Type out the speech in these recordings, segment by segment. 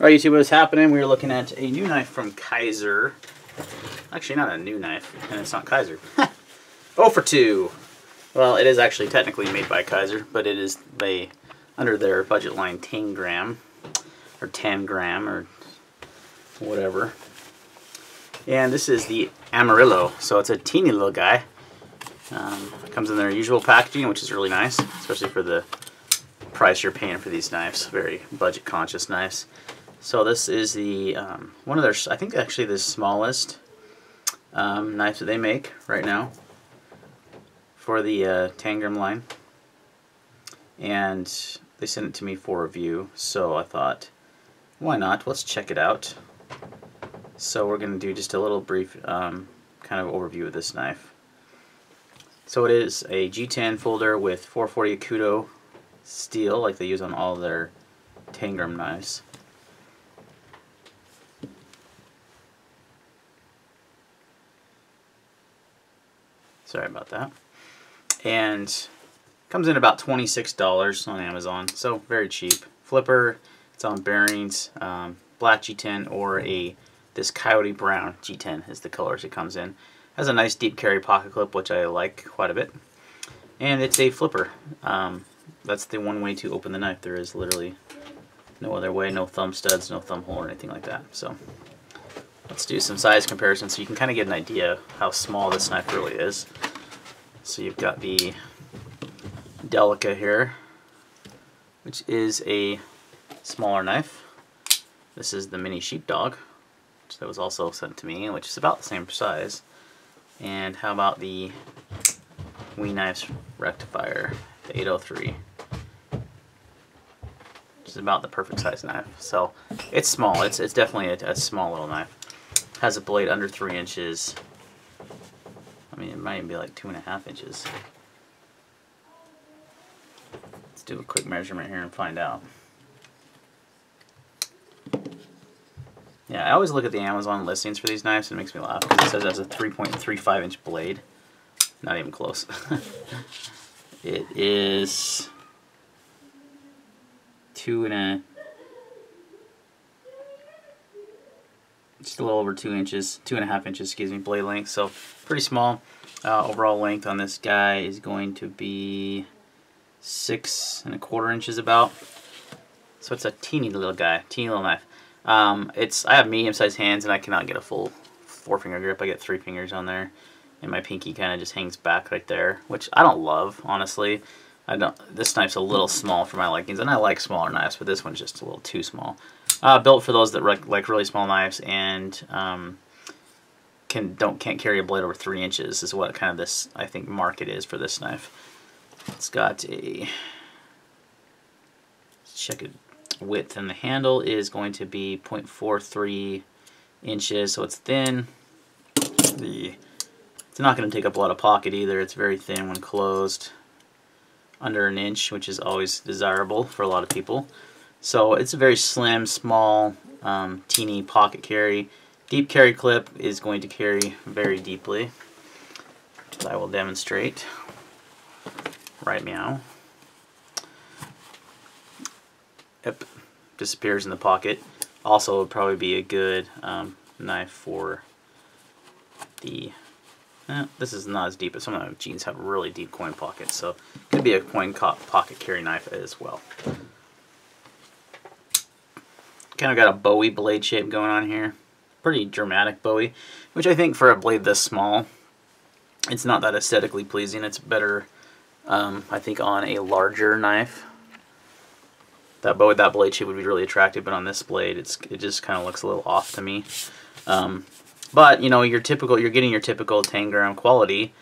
Alright YouTube, what's happening? We're looking at a new knife from Kaiser. Actually not a new knife, and it's not Kaiser. 0 for 2. Well, it is actually technically made by Kaiser, but it is under their budget line Tangram, or Tangram, or whatever. And this is the Amarillo, so it's a teeny little guy. It comes in their usual packaging, which is really nice, especially for the price you're paying for these knives. Very budget conscious knives. So this is the one of their, I think actually the smallest knife that they make right now for the Tangram line, and they sent it to me for review, so I thought, why not? Let's check it out. So we're going to do just a little brief kind of overview of this knife. So it is a G10 folder with 440 Akuto steel, like they use on all their Tangram knives. Sorry about that. And comes in about $26 on Amazon, so very cheap. Flipper, it's on bearings, black G10 or this coyote brown G10 is the colors it comes in. Has a nice deep carry pocket clip, which I like quite a bit. And it's a flipper. That's the one way to open the knife. There is literally no other way, no thumb studs, no thumb hole or anything like that. So let's do some size comparisons so you can kind of get an idea how small this knife really is. So you've got the Delica here, which is a smaller knife. This is the mini sheepdog, which that was also sent to me, which is about the same size. And how about the Wee Knives Rectifier, the 803, which is about the perfect size knife. So it's small. It's definitely a small little knife. Has a blade under 3 inches. I mean, it might even be like 2.5 inches. Let's do a quick measurement here and find out. Yeah, I always look at the Amazon listings for these knives and it makes me laugh because it says it has a 3.35 inch blade. Not even close. It is just a little over 2 inches, 2.5 inches, excuse me, blade length. So pretty small. Overall length on this guy is going to be 6.25 inches about. So it's a teeny little guy, teeny little knife. I have medium-sized hands and I cannot get a full 4-finger grip. I get 3 fingers on there, and my pinky kind of just hangs back right there, which I don't love, honestly. This knife's a little small for my likings, and I like smaller knives, but this one's just a little too small. Built for those that like really small knives and can't carry a blade over 3 inches is what kind of this, I think, market is for this knife. It's got a, check it, width, and the handle is going to be 0.43 inches, so it's thin. It's not going to take up a lot of pocket either. It's very thin when closed, under 1 inch, which is always desirable for a lot of people. So it's a very slim, small, teeny pocket carry. Deep carry clip is going to carry very deeply, which I will demonstrate right now. Yep, disappears in the pocket. Also would probably be a good knife for the, this is not as deep, but some of the jeans have really deep coin pockets, so it could be a coin pocket carry knife as well. Kind of got a Bowie blade shape going on here. Pretty dramatic Bowie, which I think for a blade this small, it's not that aesthetically pleasing. It's better, I think, on a larger knife. That blade shape would be really attractive, but on this blade, it just kind of looks a little off to me. But you know, you're getting your typical Tangram quality,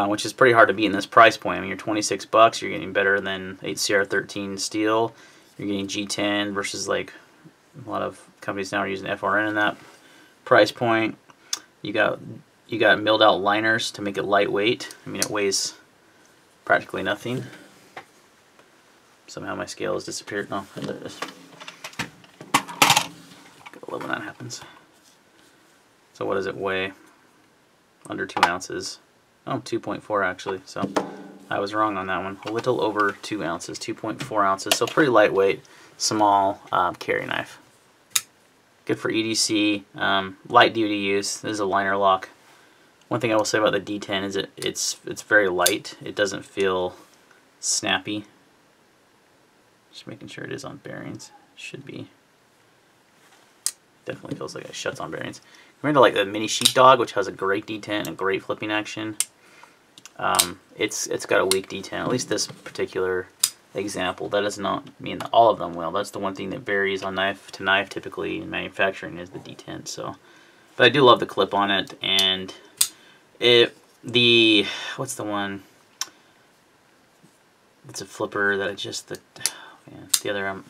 which is pretty hard to beat in this price point. I mean, you're 26 bucks. You're getting better than 8CR13 steel. You're getting G10 versus like a lot of companies now are using FRN in that price point. You got milled out liners to make it lightweight. I mean, it weighs practically nothing. Somehow my scale has disappeared. No, there it is. Gotta love when that happens. So what does it weigh? Under 2 ounces. Oh, 2.4 actually. So I was wrong on that one. A little over 2 ounces, 2.4 ounces. So pretty lightweight, small carry knife. Good for EDC, light duty use. This is a liner lock. One thing I will say about the D10 is it's very light. It doesn't feel snappy. Just making sure it is on bearings. Should be. Definitely feels like it shuts on bearings. Compared to like the mini sheepdog, which has a great D10 and a great flipping action, it's got a weak D10. At least this particular example. That does not mean that all of them will. That's the one thing that varies on knife to knife typically in manufacturing is the D10. So, but I do love the clip on it, and what's the one? It's a flipper that the other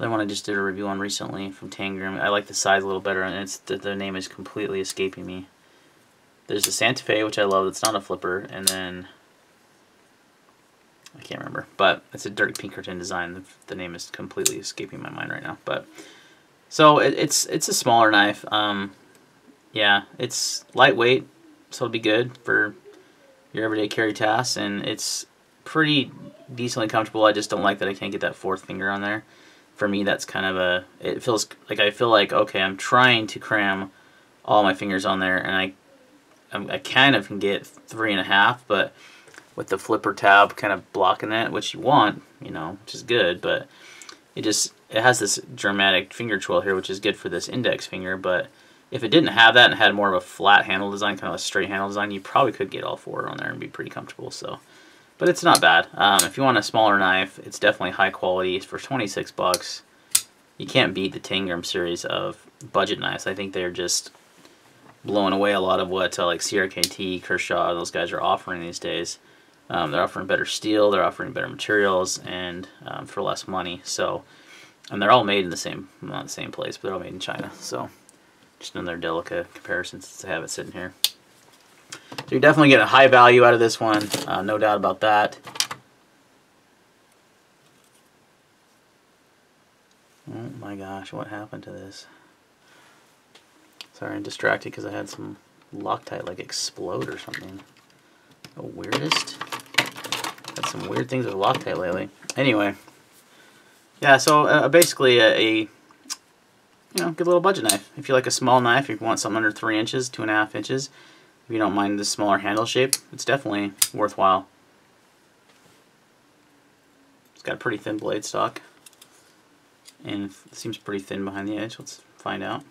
one I just did a review on recently from Tangram. I like the size a little better, and the name is completely escaping me. There's the Santa Fe, which I love. It's not a flipper, and then I can't remember, but it's a Dirk Pinkerton design. The name is completely escaping my mind right now. But so it's a smaller knife. Yeah, it's lightweight, so it'll be good for your everyday carry tasks, and it's pretty decently comfortable. I just don't like that I can't get that fourth finger on there. For me, that's kind of it feels like I feel like, okay, I'm trying to cram all my fingers on there, and I kind of can get 3.5, but with the flipper tab kind of blocking that, which you want, which is good, but it has this dramatic finger twirl here, which is good for this index finger. But if it didn't have that and had more of a flat handle design, kind of a straight handle design, you probably could get all four on there and be pretty comfortable. So, but it's not bad. If you want a smaller knife, it's definitely high quality. For 26 bucks, you can't beat the Tangram series of budget knives. I think they're just blowing away a lot of what like CRKT, Kershaw, those guys are offering these days. They're offering better steel, they're offering better materials, and for less money. So, and they're all made in not the same place, but they're all made in China. So, just another delicate comparison since I have it sitting here. So you're definitely getting a high value out of this one, no doubt about that. Oh my gosh, what happened to this? Sorry, I'm distracted because I had some Loctite like explode or something. The weirdest. Had some weird things with Loctite lately. Anyway, yeah. So basically a good little budget knife. If you like a small knife, if you want something under 3 inches, 2.5 inches, if you don't mind the smaller handle shape, it's definitely worthwhile. It's got a pretty thin blade stock, and it seems pretty thin behind the edge. Let's find out.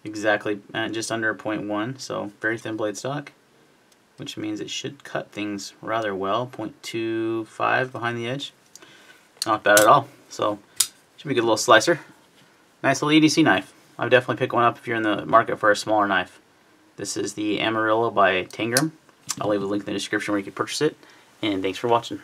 Exactly, just under a 0.1, so very thin blade stock, which means it should cut things rather well. 0.25 behind the edge. Not bad at all. So, should be a good little slicer. Nice little EDC knife. I would definitely pick one up if you're in the market for a smaller knife. This is the Amarillo by Tangram. I'll leave a link in the description where you can purchase it. And thanks for watching.